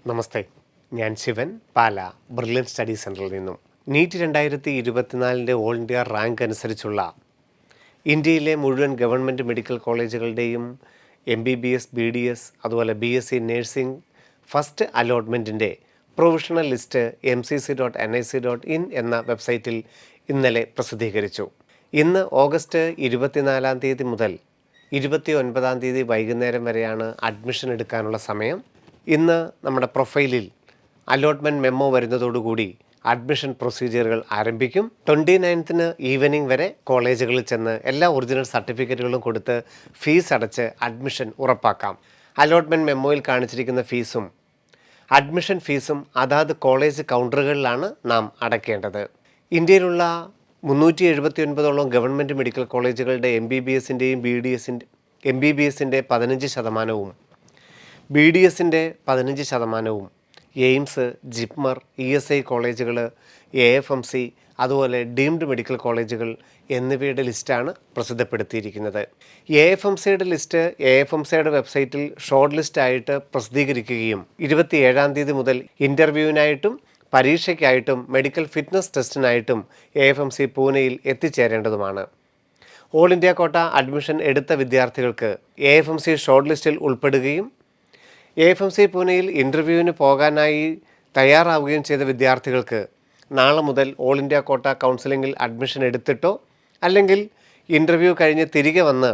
നമസ്തേ, ഞാൻ ശിവൻ, പാല brilliant study സെൻറ്ററിൽ നിന്നും. നീറ്റ് 2024 ഓൾ ഇന്ത്യ റാങ്ക് അനുസരിച്ചുള്ള ഇന്ത്യയിലെ മുഴുവൻ ഗവൺമെൻറ് മെഡിക്കൽ കോളേജുകളുടെയും MBBS, BDS അതുപോലെ BSc നേഴ്സിംഗ് ഫസ്റ്റ് അലോട്ട്മെൻറ്റിൻ്റെ പ്രൊവിഷണൽ ലിസ്റ്റ് mcc.nic.in എന്ന വെബ്സൈറ്റിൽ ഇന്നലെ പ്രസിദ്ധീകരിച്ചു. ഇന്ന് ഓഗസ്റ്റ് 24 മുതൽ 29 വൈകുന്നേരം വരെയാണ് അഡ്മിഷൻ എടുക്കാനുള്ള സമയം. ഇന്ന് നമ്മുടെ പ്രൊഫൈലിൽ അലോട്ട്മെൻറ്റ് മെമ്മോ വരുന്നതോടുകൂടി അഡ്മിഷൻ പ്രൊസീജിയറുകൾ ആരംഭിക്കും. 29 ഈവനിങ് വരെ കോളേജുകളിൽ ചെന്ന് എല്ലാ ഒറിജിനൽ സർട്ടിഫിക്കറ്റുകളും കൊടുത്ത് ഫീസ് അടച്ച് അഡ്മിഷൻ ഉറപ്പാക്കാം. അലോട്ട്മെൻറ്റ് മെമ്മോയിൽ കാണിച്ചിരിക്കുന്ന ഫീസും അഡ്മിഷൻ ഫീസും അതാത് കോളേജ് കൗണ്ടറുകളിലാണ് നാം അടയ്ക്കേണ്ടത്. ഇന്ത്യയിലുള്ള 379ഓളം ഗവൺമെൻറ് മെഡിക്കൽ കോളേജുകളുടെ MBBSൻ്റെയും MBBSൻ്റെ 15%, BDSൻ്റെ 15%, എയിംസ്, ജിപ്മർ, ESI കോളേജുകൾ, AFMC അതുപോലെ ഡീംഡ് മെഡിക്കൽ കോളേജുകൾ എന്നിവയുടെ ലിസ്റ്റാണ് പ്രസിദ്ധപ്പെടുത്തിയിരിക്കുന്നത്. AFMCയുടെ ലിസ്റ്റ് AFMCയുടെ വെബ്സൈറ്റിൽ ഷോർട്ട് ലിസ്റ്റായിട്ട് പ്രസിദ്ധീകരിക്കുകയും 27 മുതൽ ഇൻ്റർവ്യൂവിനായിട്ടും പരീക്ഷയ്ക്കായിട്ടും മെഡിക്കൽ ഫിറ്റ്നസ് ടെസ്റ്റിനായിട്ടും AFMC പൂനെയിൽ എത്തിച്ചേരേണ്ടതുമാണ്. ഓൾ ഇന്ത്യ കോട്ട അഡ്മിഷൻ എടുത്ത വിദ്യാർത്ഥികൾക്ക് AFMC ഷോർട്ട് ലിസ്റ്റിൽ ഉൾപ്പെടുകയും AFMC പൂനെയിൽ ഇൻ്റർവ്യൂവിന് പോകാനായി തയ്യാറാവുകയും ചെയ്ത വിദ്യാർത്ഥികൾക്ക് നാളെ മുതൽ ഓൾ ഇന്ത്യ കോട്ട കൗൺസിലിങ്ങിൽ അഡ്മിഷൻ എടുത്തിട്ടോ അല്ലെങ്കിൽ ഇൻ്റർവ്യൂ കഴിഞ്ഞ് തിരികെ വന്ന്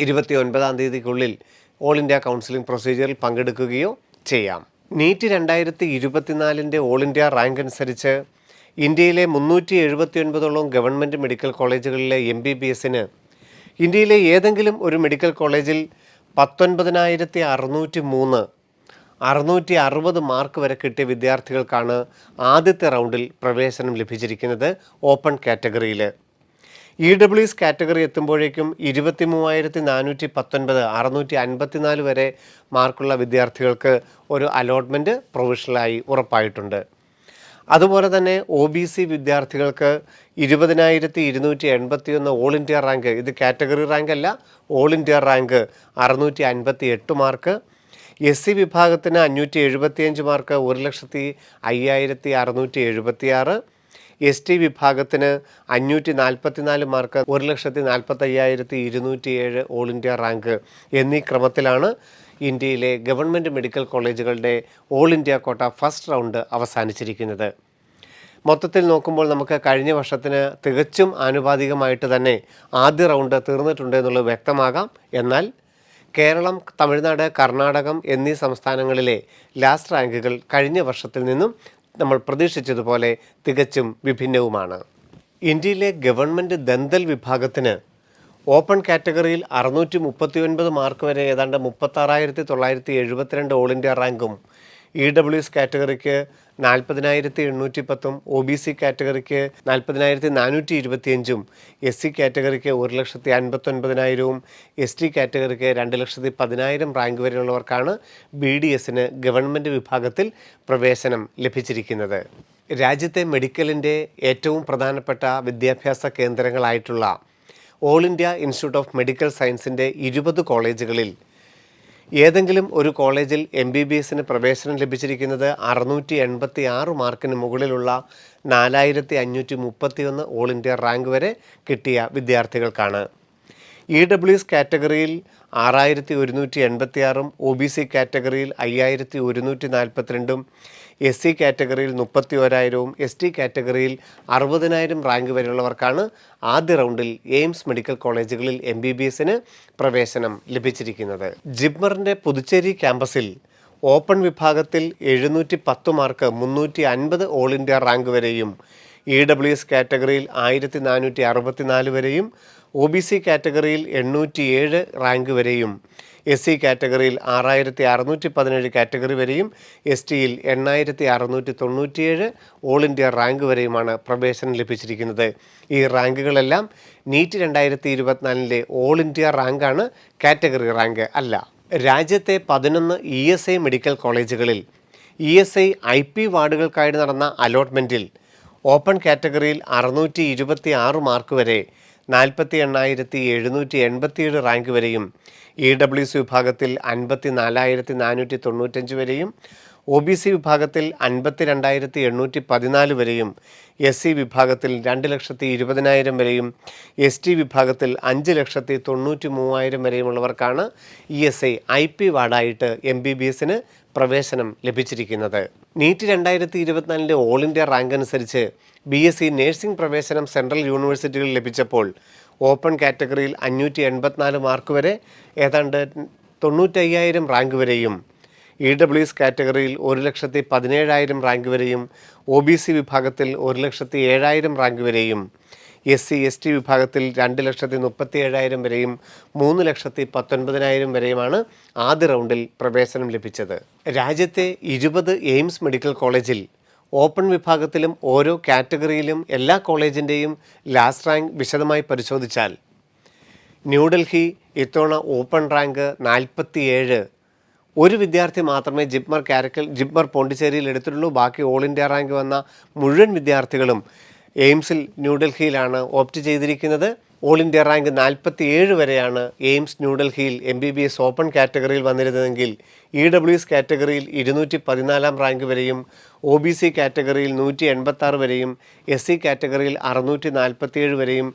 29 ഓൾ ഇന്ത്യ കൗൺസിലിംഗ് പ്രൊസീജിയറിൽ പങ്കെടുക്കുകയോ ചെയ്യാം. നീറ്റ് 2024 ഓൾ ഇന്ത്യ റാങ്ക് അനുസരിച്ച് ഇന്ത്യയിലെ 379ഓളം ഗവൺമെൻറ് മെഡിക്കൽ കോളേജുകളിലെ MBBSന് ഇന്ത്യയിലെ ഏതെങ്കിലും ഒരു മെഡിക്കൽ കോളേജിൽ 19,603 660 മാർക്ക് വരെ കിട്ടിയ വിദ്യാർത്ഥികൾക്കാണ് ആദ്യത്തെ റൗണ്ടിൽ പ്രവേശനം ലഭിച്ചിരിക്കുന്നത്. ഓപ്പൺ കാറ്റഗറിയിൽ EWS കാറ്റഗറി എത്തുമ്പോഴേക്കും 23,419 654 വരെ മാർക്കുള്ള വിദ്യാർത്ഥികൾക്ക് ഒരു അലോട്ട്മെൻറ്റ് പ്രൊവിഷണലായി ഉറപ്പായിട്ടുണ്ട്. അതുപോലെ തന്നെ OBC വിദ്യാർത്ഥികൾക്ക് 20,281 ഓൾ ഇന്ത്യ റാങ്ക്, ഇത് കാറ്റഗറി റാങ്ക് അല്ല, all India rank 658 mark. SC വിഭാഗത്തിന് 575 മാർക്ക്, 1,05,676. ST വിഭാഗത്തിന് 544 മാർക്ക്, 1,45,207 ഓൾ ഇന്ത്യ റാങ്ക് എന്നീ ക്രമത്തിലാണ് ഇന്ത്യയിലെ ഗവൺമെൻറ് മെഡിക്കൽ കോളേജുകളുടെ all India quota first round അവസാനിച്ചിരിക്കുന്നത്. മൊത്തത്തിൽ നോക്കുമ്പോൾ നമുക്ക് കഴിഞ്ഞ വർഷത്തിന് തികച്ചും ആനുപാതികമായിട്ട് തന്നെ ആദ്യ റൗണ്ട് തീർന്നിട്ടുണ്ട് എന്നുള്ളത് വ്യക്തമാകാം. എന്നാൽ കേരളം, തമിഴ്നാട്, കർണാടകം എന്നീ സംസ്ഥാനങ്ങളിലെ ലാസ്റ്റ് റാങ്കുകൾ കഴിഞ്ഞ വർഷത്തിൽ നിന്നും നമ്മൾ പ്രതീക്ഷിച്ചതുപോലെ തികച്ചും വിഭിന്നവുമാണ്. ഇന്ത്യയിലെ ഗവൺമെൻറ് ദന്തൽ വിഭാഗത്തിന് ഓപ്പൺ കാറ്റഗറിയിൽ 639 മാർക്ക് വരെ ഏതാണ്ട് 36,972 ഓൾ ഇന്ത്യ റാങ്കും, EWS കാറ്റഗറിക്ക് 40,810, OBC കാറ്റഗറിക്ക് 40,425, SC കാറ്റഗറിക്ക് 1,59,000, ST കാറ്റഗറിക്ക് 2,10,000 റാങ്ക് വരെയുള്ളവർക്കാണ് BDSന് ഗവൺമെൻറ് വിഭാഗത്തിൽ പ്രവേശനം ലഭിച്ചിരിക്കുന്നത്. രാജ്യത്തെ മെഡിക്കലിൻ്റെ ഏറ്റവും പ്രധാനപ്പെട്ട വിദ്യാഭ്യാസ കേന്ദ്രങ്ങളായിട്ടുള്ള all India institute of medical സയൻസിൻ്റെ 20 കോളേജുകളിൽ ഏതെങ്കിലും ഒരു കോളേജിൽ MBBSന് പ്രവേശനം ലഭിച്ചിരിക്കുന്നത് 686 മാർക്കിന് മുകളിലുള്ള 4,531 ഓൾ ഇന്ത്യ റാങ്ക് വരെ കിട്ടിയ വിദ്യാർത്ഥികൾക്കാണ്. EWS കാറ്റഗറിയിൽ 6,186, OBC കാറ്റഗറിയിൽ 5,142, SC കാറ്റഗറിയിൽ 31,000, ST കാറ്റഗറിയിൽ 60,000 റാങ്ക് വരെയുള്ളവർക്കാണ് ആദ്യ റൗണ്ടിൽ എയിംസ് മെഡിക്കൽ കോളേജുകളിൽ MBBSന് പ്രവേശനം ലഭിച്ചിരിക്കുന്നത്. ജിപ്മറിൻ്റെ പുതുച്ചേരി ക്യാമ്പസിൽ ഓപ്പൺ വിഭാഗത്തിൽ 710 മാർക്ക് 350 ഓൾ ഇന്ത്യ റാങ്ക് വരെയും, EWS കാറ്റഗറിയിൽ 1,464 വരെയും, OBC കാറ്റഗറിയിൽ 807 റാങ്ക് വരെയും, SC കാറ്റഗറിയിൽ 6,617 കാറ്റഗറി വരെയും, STയിൽ 8,697 ഓൾ ഇന്ത്യ റാങ്ക് വരെയുമാണ് പ്രവേശനം ലഭിച്ചിരിക്കുന്നത്. ഈ റാങ്കുകളെല്ലാം നീറ്റ് 2024 ഓൾ ഇന്ത്യ റാങ്കാണ്, കാറ്റഗറി റാങ്ക് അല്ല. രാജ്യത്തെ 11 ESI മെഡിക്കൽ കോളേജുകളിൽ ESI IP വാർഡുകൾക്കായി നടന്ന അലോട്ട്മെൻറ്റിൽ ഓപ്പൺ കാറ്റഗറിയിൽ 626 മാർക്ക് വരെ 48,787 റാങ്ക് വരെയും, EWS വിഭാഗത്തിൽ 54,495 വരെയും, OBC വിഭാഗത്തിൽ 52,814 വരെയും SC വിഭാഗത്തിൽ 2,20,000 വരെയും ST വിഭാഗത്തിൽ 5,93,000 വരെയുമുള്ളവർക്കാണ് ESI IP വാർഡായിട്ട് MBBSന് പ്രവേശനം ലഭിച്ചിരിക്കുന്നത്. നീറ്റ് 2024 ഓൾ ഇന്ത്യ റാങ്ക് അനുസരിച്ച് BSc നഴ്സിംഗ് പ്രവേശനം സെൻട്രൽ യൂണിവേഴ്സിറ്റികളിൽ ലഭിച്ചപ്പോൾ ഓപ്പൺ കാറ്റഗറിയിൽ 584 മാർക്ക് വരെ ഏതാണ്ട് 95,000 റാങ്ക് വരെയും EWS കാറ്റഗറിയിൽ 1,17,000 റാങ്ക് വരെയും OBC വിഭാഗത്തിൽ 1,07,000 റാങ്ക് വരെയും SC ST വിഭാഗത്തിൽ 2,37,000 വരെയും 3,19,000 വരെയുമാണ് ആദ്യ റൗണ്ടിൽ പ്രവേശനം ലഭിച്ചത്. രാജ്യത്തെ 20 എയിംസ് മെഡിക്കൽ കോളേജിൽ ഓപ്പൺ വിഭാഗത്തിലും ഓരോ കാറ്റഗറിയിലും എല്ലാ കോളേജിൻ്റെയും ലാസ്റ്റ് റാങ്ക് വിശദമായി പരിശോധിച്ചാൽ ന്യൂഡൽഹി ഇത്തവണ ഓപ്പൺ റാങ്ക് 47. ഒരു വിദ്യാർത്ഥി മാത്രമേ ജിപ്മർ പോണ്ടിച്ചേരിയിൽ എടുത്തിട്ടുള്ളൂ. ബാക്കി ഓൾ ഇന്ത്യ റാങ്ക് വന്ന മുഴുവൻ വിദ്യാർത്ഥികളും എയിംസിൽ ന്യൂഡൽഹിയിലാണ് ഓപ്റ്റ് ചെയ്തിരിക്കുന്നത്. ഓൾ ഇന്ത്യ റാങ്ക് 47 വരെയാണ് എയിംസ് ന്യൂഡൽഹിയിൽ MBBS ഓപ്പൺ കാറ്റഗറിയിൽ വന്നിരുന്നതെങ്കിൽ EWS കാറ്റഗറിയിൽ 214 റാങ്ക് വരെയും OBC കാറ്റഗറിയിൽ 186 വരെയും SC കാറ്റഗറിയിൽ 647 വരെയും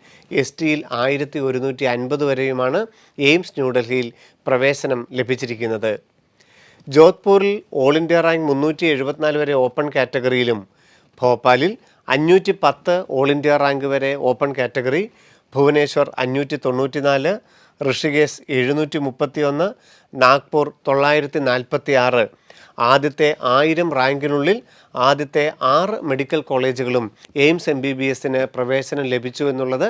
STയിൽ 1150 വരെയുമാണ് എയിംസ് ന്യൂഡൽഹിയിൽ പ്രവേശനം ലഭിച്ചിരിക്കുന്നത്. ജോധ്പൂരിൽ ഓൾ ഇന്ത്യ റാങ്ക് 374 വരെ ഓപ്പൺ കാറ്റഗറിയിലും ഭോപ്പാലിൽ 510 ഓൾ ഇന്ത്യ റാങ്ക് വരെ ഓപ്പൺ കാറ്റഗറി, ഭുവനേശ്വർ 594, ഋഷികേശ് 731, നാഗ്പൂർ 946. ആദ്യത്തെ 1000 റാങ്കിനുള്ളിൽ ആദ്യത്തെ 6 മെഡിക്കൽ കോളേജുകളും എയിംസ് MBBSന് പ്രവേശനം ലഭിച്ചു എന്നുള്ളത്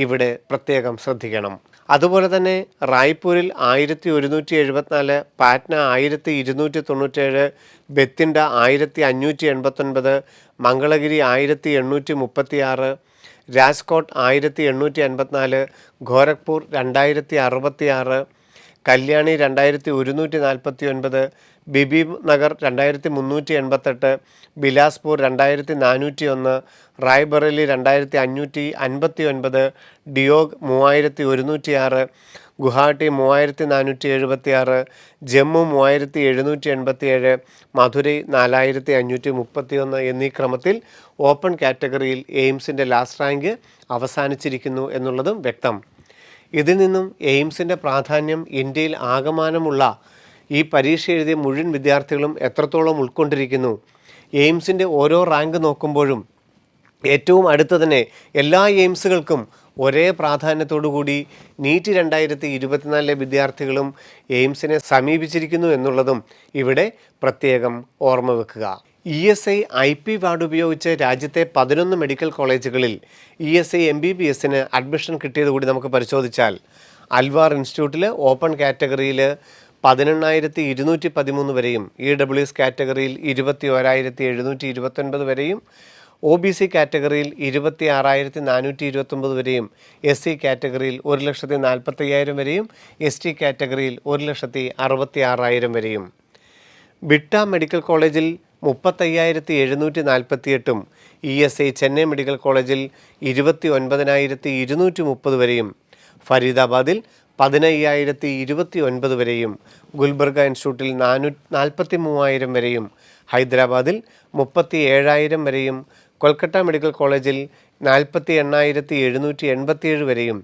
ഇവിടെ പ്രത്യേകം ശ്രദ്ധിക്കണം. അതുപോലെ തന്നെ റായ്പൂരിൽ 1174, പാറ്റ്ന 1297, ബത്തിൻഡ 1589, മംഗളഗിരി 1836, രാജ്കോട്ട് 1854, ഗോരഖ്പൂർ 2066, കല്യാണി 2149, ബിബി നഗർ 2388, ബിലാസ്പൂർ 2401, റായ്ബറേലി 2559, ഡിയോഗ് 3106, ഗുവാഹട്ടി 3476, ജമ്മു 3787, മധുരൈ 4531 എന്നീ ക്രമത്തിൽ ഓപ്പൺ കാറ്റഗറിയിൽ എയിംസിൻ്റെ ലാസ്റ്റ് റാങ്ക് അവസാനിച്ചിരിക്കുന്നു എന്നുള്ളതും വ്യക്തം. ഇതിൽ നിന്നും എയിംസിൻ്റെ പ്രാധാന്യം ഇന്ത്യയിൽ ആകമാനമുള്ള ഈ പരീക്ഷ എഴുതിയ മുഴുവൻ വിദ്യാർത്ഥികളും എത്രത്തോളം ഉൾക്കൊണ്ടിരിക്കുന്നു. എയിംസിൻ്റെ ഓരോ റാങ്ക് നോക്കുമ്പോഴും ഏറ്റവും അടുത്ത് തന്നെ എല്ലാ എയിംസുകൾക്കും ഒരേ പ്രാധാന്യത്തോടു കൂടി നീറ്റ് 2024 വിദ്യാർത്ഥികളും എയിംസിനെ സമീപിച്ചിരിക്കുന്നു എന്നുള്ളതും ഇവിടെ പ്രത്യേകം ഓർമ്മ വെക്കുക. ESI IP വാർഡ് ഉപയോഗിച്ച് രാജ്യത്തെ 11 മെഡിക്കൽ കോളേജുകളിൽ ESI MBBSന് അഡ്മിഷൻ കിട്ടിയത് കൂടി നമുക്ക് പരിശോധിച്ചാൽ അൽവാർ ഇൻസ്റ്റിറ്റ്യൂട്ടിൽ ഓപ്പൺ കാറ്റഗറിയിൽ 18,213 വരെയും EWS കാറ്റഗറിയിൽ 21,729 വരെയും OBC കാറ്റഗറിയിൽ 26,429 വരെയും SC കാറ്റഗറിയിൽ 1,45,000 വരെയും ST കാറ്റഗറിയിൽ 1,66,000 വരെയും ബിട്ട മെഡിക്കൽ കോളേജിൽ 35,748 ESI ചെന്നൈ മെഡിക്കൽ കോളേജിൽ 29,230 വരെയും ഫരീദാബാദിൽ 15,029 വരെയും ഗുൽബർഗ ഇൻസ്റ്റിറ്റ്യൂട്ടിൽ 43,000 വരെയും ഹൈദരാബാദിൽ 37,000 വരെയും കൊൽക്കത്ത മെഡിക്കൽ കോളേജിൽ 48,787 വരെയും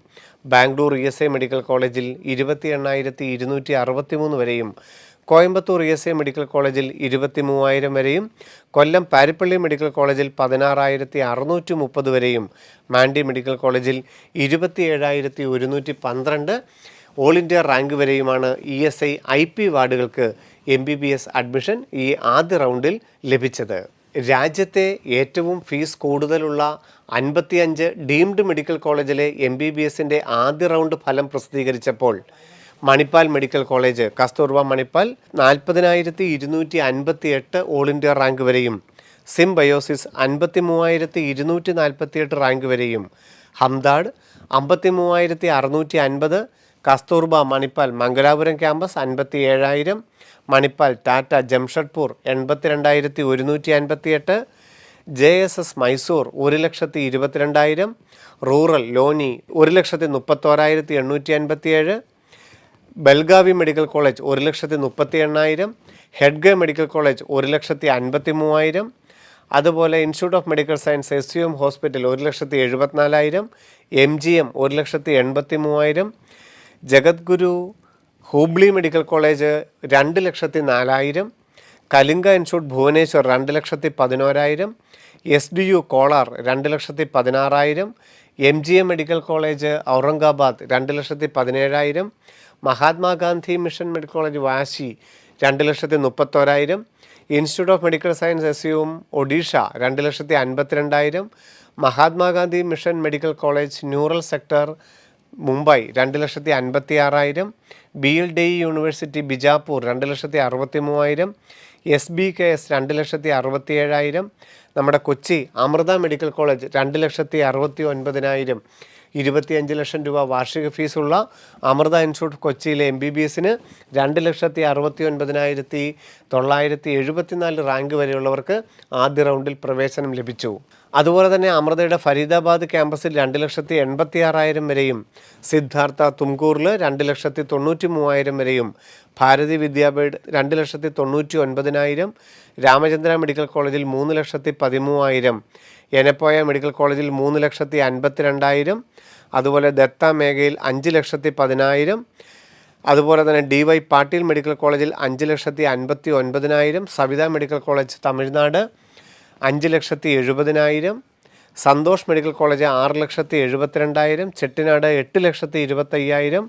ബാംഗ്ലൂർ ESI മെഡിക്കൽ കോളേജിൽ 28,263 വരെയും കോയമ്പത്തൂർ ESI മെഡിക്കൽ കോളേജിൽ 23,000 വരെയും കൊല്ലം പാരിപ്പള്ളി മെഡിക്കൽ കോളേജിൽ 16,630 വരെയും മാൻഡി മെഡിക്കൽ കോളേജിൽ 27,112 ഓൾ ഇന്ത്യ റാങ്ക് വരെയുമാണ് ESI IP വാർഡുകൾക്ക് MBBS അഡ്മിഷൻ ഈ ആദ്യ റൗണ്ടിൽ ലഭിച്ചത്. രാജ്യത്തെ ഏറ്റവും ഫീസ് കൂടുതലുള്ള 55 ഡീംഡ് മെഡിക്കൽ കോളേജിലെ MBBSൻ്റെ ആദ്യ റൗണ്ട് ഫലം പ്രസിദ്ധീകരിച്ചപ്പോൾ Manipal medical college Kasturba Manipal 40,258 all India rank വരെയും സിംബയോസിസ് 53,248 റാങ്ക് വരെയും Hamdard 53,650 Kasturba Manipal Mangalore campus 57,000 Manipal Tata Jamshedpur 82,158 JSS Mysore 1,22,000 rural Loni 1,31,857 Belagavi medical college 1,38,000 ഹെഡ്ഗേ മെഡിക്കൽ കോളേജ് 1,53,000. അതുപോലെ institute of medical science SUM hospital 1,74,000. MGM 1,83,000. Jagadguru Hubli medical college 2,04,000. Kalinga institute Bhubaneswar 2,11,000. SDU Kolar 2,16,000. MGM medical college Aurangabad 2,17,000. Mahatma Gandhi mission medical college വാശി 2,31,000. Institute of medical science SUM Odisha 2,52,000. Mahatma Gandhi mission medical college neural sector Mumbai 2,56,000. BLDE university Bijapur 2,63,000. SBKS 2,67,000. നമ്മുടെ Kochi Amrita medical college 2,69,000. 25 ലക്ഷം രൂപ വാർഷിക ഫീസുള്ള Amrita institute കൊച്ചിയിലെ MBBSന് 2,69,974 rank വരെയുള്ളവർക്ക് ആദ്യ റൗണ്ടിൽ പ്രവേശനം ലഭിച്ചു. അതുപോലെ തന്നെ അമൃതയുടെ ഫരീദാബാദ് ക്യാമ്പസിൽ 2,86,000 വരെയും, സിദ്ധാർത്ഥ തുംകൂറിൽ 2,93,000 വരെയും, ഭാരതി വിദ്യാപീഠ് 2,99,000, രാമചന്ദ്ര മെഡിക്കൽ കോളേജിൽ 3,13,000, എനപ്പോയ മെഡിക്കൽ കോളേജിൽ 3,52,000, അതുപോലെ ദത്ത മേഘയിൽ 5,10,000, അതുപോലെ തന്നെ DY പാട്ടീൽ മെഡിക്കൽ കോളേജിൽ 5,59,000, Savitha medical college Tamil Nadu 5,70,000, Santosh medical college 6,72,000, Chettinad 8,25,000,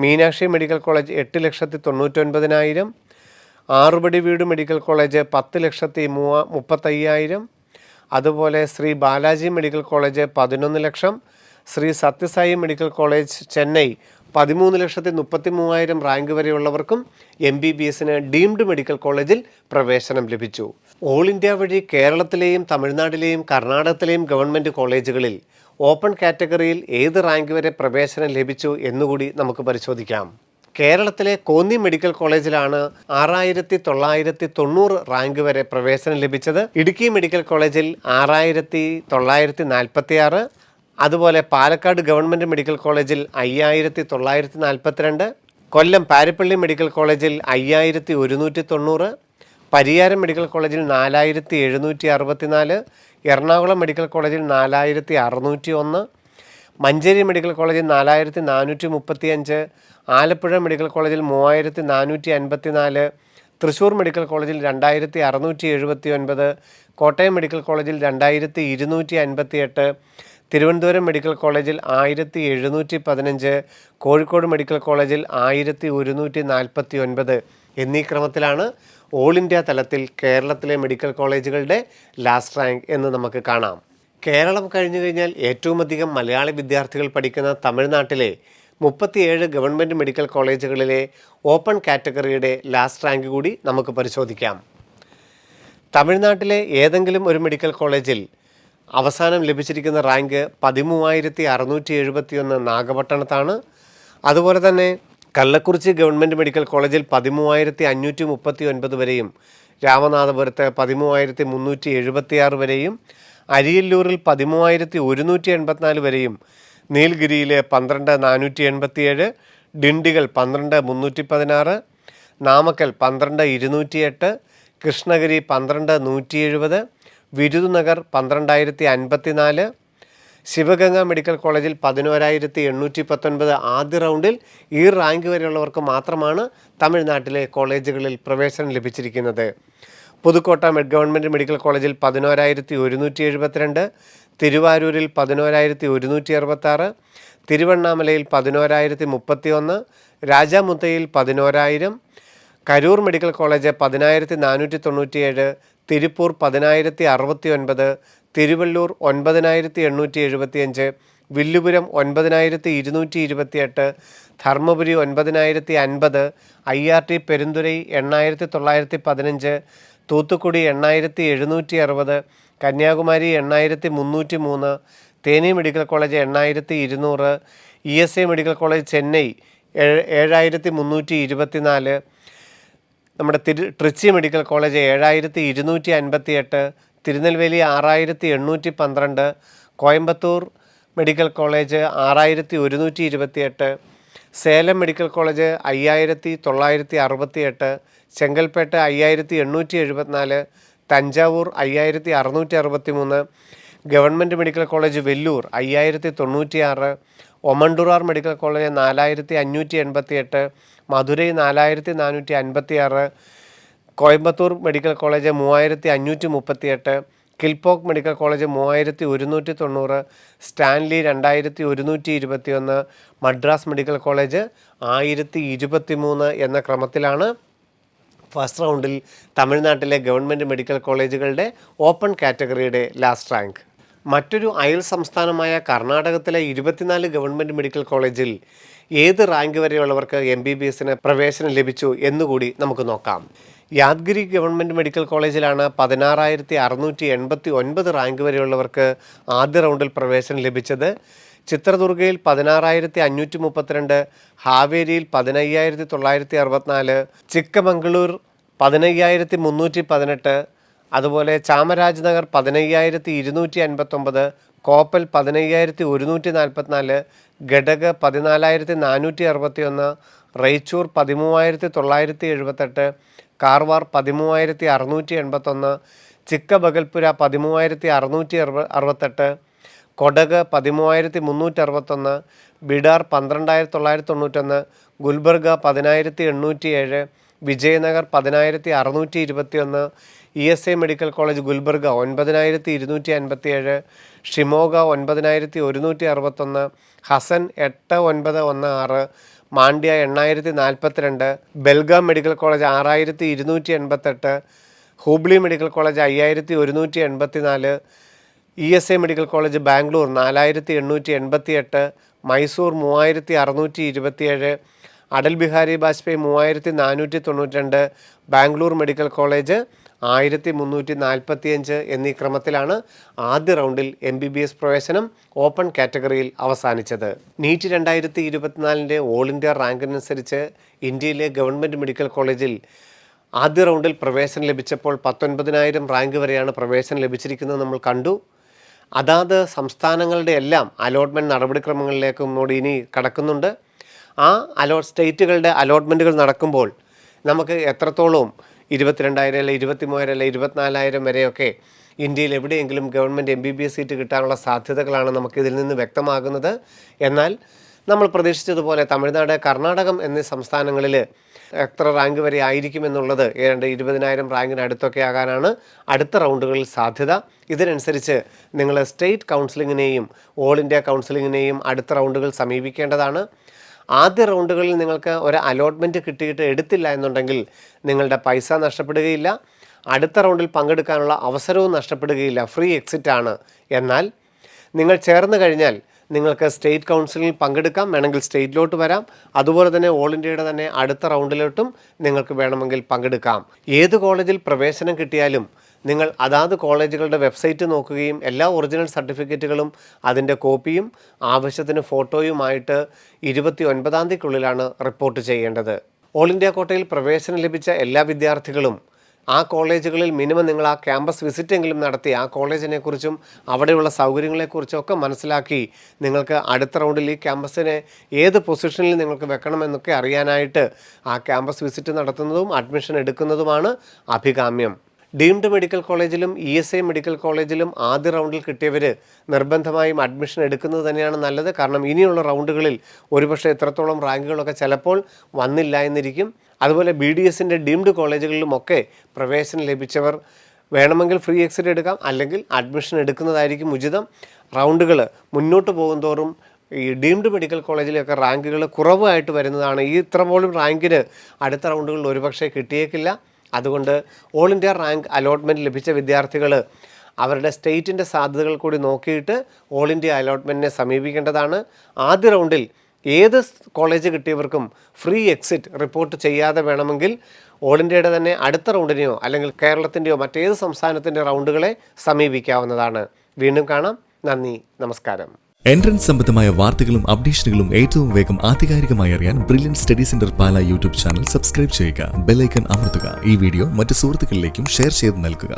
Meenakshi medical college 8,99,000, Arupadai Veedu medical college 10,35,000, അതുപോലെ Sri Balaji medical college 11 lakh, Sri Sathya Sai medical college Chennai 13,33,000 rank വരെയുള്ളവർക്കും MBBSന് ഡീംഡ് മെഡിക്കൽ കോളേജിൽ പ്രവേശനം ലഭിച്ചു. ഓൾ ഇന്ത്യ വഴി കേരളത്തിലെയും തമിഴ്നാട്ടിലെയും കർണാടകത്തിലെയും ഗവൺമെൻറ് കോളേജുകളിൽ ഓപ്പൺ കാറ്റഗറിയിൽ ഏത് റാങ്ക് വരെ പ്രവേശനം ലഭിച്ചു എന്നുകൂടി നമുക്ക് പരിശോധിക്കാം. കേരളത്തിലെ കോന്നി മെഡിക്കൽ കോളേജിലാണ് 6,990 റാങ്ക് വരെ പ്രവേശനം ലഭിച്ചത്. ഇടുക്കി മെഡിക്കൽ കോളേജിൽ 6,946, അതുപോലെ പാലക്കാട് ഗവൺമെൻറ് മെഡിക്കൽ കോളേജിൽ 5,942, കൊല്ലം പാരിപ്പള്ളി മെഡിക്കൽ കോളേജിൽ 5,190, പരിയാരം മെഡിക്കൽ കോളേജിൽ 4,764, എറണാകുളം മെഡിക്കൽ കോളേജിൽ 4,601, മഞ്ചേരി മെഡിക്കൽ കോളേജിൽ 4,435, ആലപ്പുഴ മെഡിക്കൽ കോളേജിൽ 3,454, തൃശ്ശൂർ മെഡിക്കൽ കോളേജിൽ 2,679, കോട്ടയം മെഡിക്കൽ കോളേജിൽ 2,258, തിരുവനന്തപുരം മെഡിക്കൽ കോളേജിൽ 1,715, കോഴിക്കോട് മെഡിക്കൽ കോളേജിൽ 1,149 എന്നീ ക്രമത്തിലാണ് ഓൾ ഇന്ത്യ തലത്തിൽ കേരളത്തിലെ മെഡിക്കൽ കോളേജുകളുടെ ലാസ്റ്റ് റാങ്ക് എന്ന് നമുക്ക് കാണാം. കേരളം കഴിഞ്ഞു കഴിഞ്ഞാൽ ഏറ്റവും അധികം മലയാളി വിദ്യാർത്ഥികൾ പഠിക്കുന്ന തമിഴ്നാട്ടിലെ 37 ഗവൺമെൻറ് മെഡിക്കൽ കോളേജുകളിലെ ഓപ്പൺ കാറ്റഗറിയുടെ ലാസ്റ്റ് റാങ്ക് കൂടി നമുക്ക് പരിശോധിക്കാം. തമിഴ്നാട്ടിലെ ഏതെങ്കിലും ഒരു മെഡിക്കൽ കോളേജിൽ അവസാനം ലഭിച്ചിരിക്കുന്ന റാങ്ക് 13,671 നാഗപട്ടണത്താണ്. അതുപോലെ തന്നെ കള്ളക്കുറിച്ചി ഗവൺമെൻറ് മെഡിക്കൽ കോളേജിൽ 13,539 വരെയും, രാമനാഥപുരത്ത് 13,376 വരെയും, അരിയല്ലൂരിൽ 13,184 വരെയും, നീൽഗിരിയിൽ 12,487, ഡിണ്ടിഗൽ 12,316, നാമക്കൽ 12,208, കൃഷ്ണഗിരി 12,170, വിരുദുനഗർ 12,054, ശിവഗംഗ മെഡിക്കൽ കോളേജിൽ 11,819 ആദ്യ റൗണ്ടിൽ ഈ റാങ്ക് വരെയുള്ളവർക്ക് മാത്രമാണ് തമിഴ്നാട്ടിലെ കോളേജുകളിൽ പ്രവേശനം ലഭിച്ചിരിക്കുന്നത്. പുതുക്കോട്ട ഗവൺമെൻറ് മെഡിക്കൽ കോളേജിൽ 11,172, തിരുവാരൂരിൽ 11,166, തിരുവണ്ണാമലയിൽ 11,031, രാജാമുത്തയിൽ 11,000, Karur medical college 10,497, Tiruppur 10,069, Tiruvallur 9,875, Villupuram 9,228, Dharmapuri 9,050, IRT Perundurai 8,915, Thoothukudi 8,760, Kanyakumari 8,303, Theni medical college 8,200, ESI medical college Chennai 7,324, നമ്മുടെ Trichy medical college 7,258, Tirunelveli 6,812, Coimbatore medical college 6,128, Salem medical college 5968, Chengalpattu 5874, Thanjavur 5663, government medical college Vellore 5096, Omandurar medical college 4588, Madurai 4456, Coimbatore medical college 3538, Kilpauk medical college 3190, Stanley 2121, Madras medical college 1023 എന്ന ക്രമത്തിലാണ് ഫസ്റ്റ് റൗണ്ടിൽ തമിഴ്നാട്ടിലെ ഗവൺമെൻറ് മെഡിക്കൽ കോളേജുകളുടെ ഓപ്പൺ കാറ്റഗറിയുടെ ലാസ്റ്റ് റാങ്ക്. മറ്റൊരു അയൽ സംസ്ഥാനമായ കർണാടകത്തിലെ 24 ഗവൺമെൻറ് മെഡിക്കൽ കോളേജിൽ ഏത് റാങ്ക് വരെയുള്ളവർക്ക് MBBSന് പ്രവേശനം ലഭിച്ചു എന്നുകൂടി നമുക്ക് നോക്കാം. യാദ്ഗിരി ഗവൺമെൻറ് മെഡിക്കൽ കോളേജിലാണ് 16,689 റാങ്ക് വരെയുള്ളവർക്ക് ആദ്യ റൗണ്ടിൽ പ്രവേശനം ലഭിച്ചത്. ചിത്രദുർഗയിൽ 16,532, ഹാവേരിയിൽ 15,964, ചിക്കമംഗളൂർ 15,318, അതുപോലെ Chamarajanagar 15,259, Koppal 15,144, Gadag 14,461, Raichur 13,978, Karwar 13,681, Chikkaballapura 13,668, Kodagu 13,361, Bidar 12,991, Gulbarga 10,807, Vijayanagar 10,621, ESI medical college Gulbarga 9,257, Shimoga 9,161, Hassan 8,916, Mandya 8,042, Belgaum medical college 6,288, Hubli medical college 5,184, ESI medical college Bangalore 4,888, Mysore 3,627, Atal Bihari Vajpayee 3,492, Bangalore medical college 1,345 എന്നീ ക്രമത്തിലാണ് ആദ്യ റൗണ്ടിൽ MBBS പ്രവേശനം ഓപ്പൺ കാറ്റഗറിയിൽ അവസാനിച്ചത്. നീറ്റ് 2024 ഓൾ ഇന്ത്യ റാങ്കിനനുസരിച്ച് ഇന്ത്യയിലെ ഗവൺമെൻറ് മെഡിക്കൽ കോളേജിൽ ആദ്യ റൗണ്ടിൽ പ്രവേശനം ലഭിച്ചപ്പോൾ 19,000 റാങ്ക് വരെയാണ് പ്രവേശനം ലഭിച്ചിരിക്കുന്നത് നമ്മൾ കണ്ടു. അതാത് സംസ്ഥാനങ്ങളുടെ എല്ലാം അലോട്ട്മെൻറ്റ് നടപടിക്രമങ്ങളിലേക്കും കൂടി ഇനി കടക്കുന്നുണ്ട്. ആ സ്റ്റേറ്റുകളുടെ അലോട്ട്മെൻറ്റുകൾ നടക്കുമ്പോൾ നമുക്ക് എത്രത്തോളം 22,000 അല്ലെ 23,000 അല്ലെ 24,000 വരെയൊക്കെ ഇന്ത്യയിൽ എവിടെയെങ്കിലും ഗവൺമെൻറ് MBBS സീറ്റ് കിട്ടാനുള്ള സാധ്യതകളാണ് നമുക്കിതിൽ നിന്ന് വ്യക്തമാകുന്നത്. എന്നാൽ നമ്മൾ പ്രതീക്ഷിച്ചതുപോലെ തമിഴ്നാട്, കർണാടകം എന്നീ സംസ്ഥാനങ്ങളിൽ എത്ര റാങ്ക് വരെ ആയിരിക്കുമെന്നുള്ളത് ഏതാണ്ട് 20,000 റാങ്കിന് അടുത്തൊക്കെ ആകാനാണ് അടുത്ത റൗണ്ടുകളിൽ സാധ്യത. ഇതിനനുസരിച്ച് നിങ്ങൾ സ്റ്റേറ്റ് കൗൺസിലിങ്ങിനെയും ഓൾ ഇന്ത്യ കൗൺസിലിങ്ങിനെയും അടുത്ത റൗണ്ടുകൾ സമീപിക്കേണ്ടതാണ്. ആദ്യ റൗണ്ടുകളിൽ നിങ്ങൾക്ക് ഒരു അലോട്ട്മെൻറ്റ് കിട്ടിയിട്ട് എടുത്തില്ല എന്നുണ്ടെങ്കിൽ നിങ്ങളുടെ പൈസ നഷ്ടപ്പെടുകയില്ല, അടുത്ത റൗണ്ടിൽ പങ്കെടുക്കാനുള്ള അവസരവും നഷ്ടപ്പെടുകയില്ല, ഫ്രീ എക്സിറ്റ് ആണ്. എന്നാൽ നിങ്ങൾ ചേർന്ന് കഴിഞ്ഞാൽ നിങ്ങൾക്ക് സ്റ്റേറ്റ് കൗൺസിലിൽ പങ്കെടുക്കാം, വേണമെങ്കിൽ സ്റ്റേറ്റിലോട്ട് വരാം. അതുപോലെ തന്നെ ഓൾ ഇന്ത്യയുടെ തന്നെ അടുത്ത റൗണ്ടിലോട്ടും നിങ്ങൾക്ക് വേണമെങ്കിൽ പങ്കെടുക്കാം. ഏത് കോളേജിൽ പ്രവേശനം കിട്ടിയാലും നിങ്ങൾ അതാത് കോളേജുകളുടെ വെബ്സൈറ്റ് നോക്കുകയും എല്ലാ ഒറിജിനൽ സർട്ടിഫിക്കറ്റുകളും അതിൻ്റെ കോപ്പിയും ആവശ്യത്തിന് ഫോട്ടോയുമായിട്ട് 29-ാം തീയതിക്കുള്ളിലാണ് റിപ്പോർട്ട് ചെയ്യേണ്ടത്. ഓൾ ഇന്ത്യ കോട്ടയിൽ പ്രവേശനം ലഭിച്ച എല്ലാ വിദ്യാർത്ഥികളും ആ കോളേജുകളിൽ മിനിമം നിങ്ങൾ ആ ക്യാമ്പസ് വിസിറ്റെങ്കിലും നടത്തി ആ കോളേജിനെക്കുറിച്ചും അവിടെയുള്ള സൗകര്യങ്ങളെക്കുറിച്ചും ഒക്കെ മനസ്സിലാക്കി നിങ്ങൾക്ക് അടുത്ത റൗണ്ടിൽ ഈ ക്യാമ്പസിനെ ഏത് പൊസിഷനിൽ നിങ്ങൾക്ക് വെക്കണമെന്നൊക്കെ അറിയാനായിട്ട് ആ ക്യാമ്പസ് വിസിറ്റ് നടത്തുന്നതും അഡ്മിഷൻ എടുക്കുന്നതുമാണ് അഭികാമ്യം. ഡീംഡ് മെഡിക്കൽ കോളേജിലും ESI മെഡിക്കൽ കോളേജിലും ആദ്യ റൗണ്ടിൽ കിട്ടിയവർ നിർബന്ധമായും അഡ്മിഷൻ എടുക്കുന്നത് തന്നെയാണ് നല്ലത്. കാരണം ഇനിയുള്ള റൗണ്ടുകളിൽ ഒരുപക്ഷെ എത്രത്തോളം റാങ്കുകളൊക്കെ ചിലപ്പോൾ വന്നില്ല എന്നിരിക്കും. അതുപോലെ BDSൻ്റെ ഡീംഡ് കോളേജുകളിലുമൊക്കെ പ്രവേശനം ലഭിച്ചവർ വേണമെങ്കിൽ ഫ്രീ എക്സിറ്റ് എടുക്കാം, അല്ലെങ്കിൽ അഡ്മിഷൻ എടുക്കുന്നതായിരിക്കും ഉചിതം. റൗണ്ടുകൾ മുന്നോട്ട് പോകുന്തോറും ഈ ഡീംഡ് മെഡിക്കൽ കോളേജിലൊക്കെ റാങ്കുകൾ കുറവായിട്ട് വരുന്നതാണ്. ഈ ഇത്ര പോലും റാങ്കിന് അടുത്ത റൗണ്ടുകളിൽ ഒരുപക്ഷെ കിട്ടിയേക്കില്ല. അതുകൊണ്ട് ഓൾ ഇന്ത്യ റാങ്ക് അലോട്ട്മെൻറ്റ് ലഭിച്ച വിദ്യാർത്ഥികൾ അവരുടെ സ്റ്റേറ്റിൻ്റെ സാധ്യതകൾ കൂടി നോക്കിയിട്ട് ഓൾ ഇന്ത്യ അലോട്ട്മെൻറ്റിനെ സമീപിക്കേണ്ടതാണ്. ആദ്യ റൗണ്ടിൽ ഏത് കോളേജ് കിട്ടിയവർക്കും ഫ്രീ എക്സിറ്റ് റിപ്പോർട്ട് ചെയ്യാതെ വേണമെങ്കിൽ ഓൾ ഇന്ത്യയുടെ തന്നെ അടുത്ത റൗണ്ടിനെയോ അല്ലെങ്കിൽ കേരളത്തിൻ്റെയോ മറ്റേത് സംസ്ഥാനത്തിൻ്റെ റൗണ്ടുകളെ സമീപിക്കാവുന്നതാണ്. വീണ്ടും കാണാം. നന്ദി, നമസ്കാരം. എൻട്രൻസ് സംബന്ധമായ വാർത്തകളും അപ്ഡേഷനുകളും ഏറ്റവും വേഗം ആധികാരികമായി അറിയാൻ ബ്രില്യൻറ്റ് സ്റ്റഡി സെന്റർ പാല യൂട്യൂബ് ചാനൽ സബ്സ്ക്രൈബ് ചെയ്യുക, ബെൽ ഐക്കൺ അമർത്തുക. ഈ വീഡിയോ മറ്റ് സുഹൃത്തുക്കളിലേക്കും ഷെയർ ചെയ്ത് നൽകുക.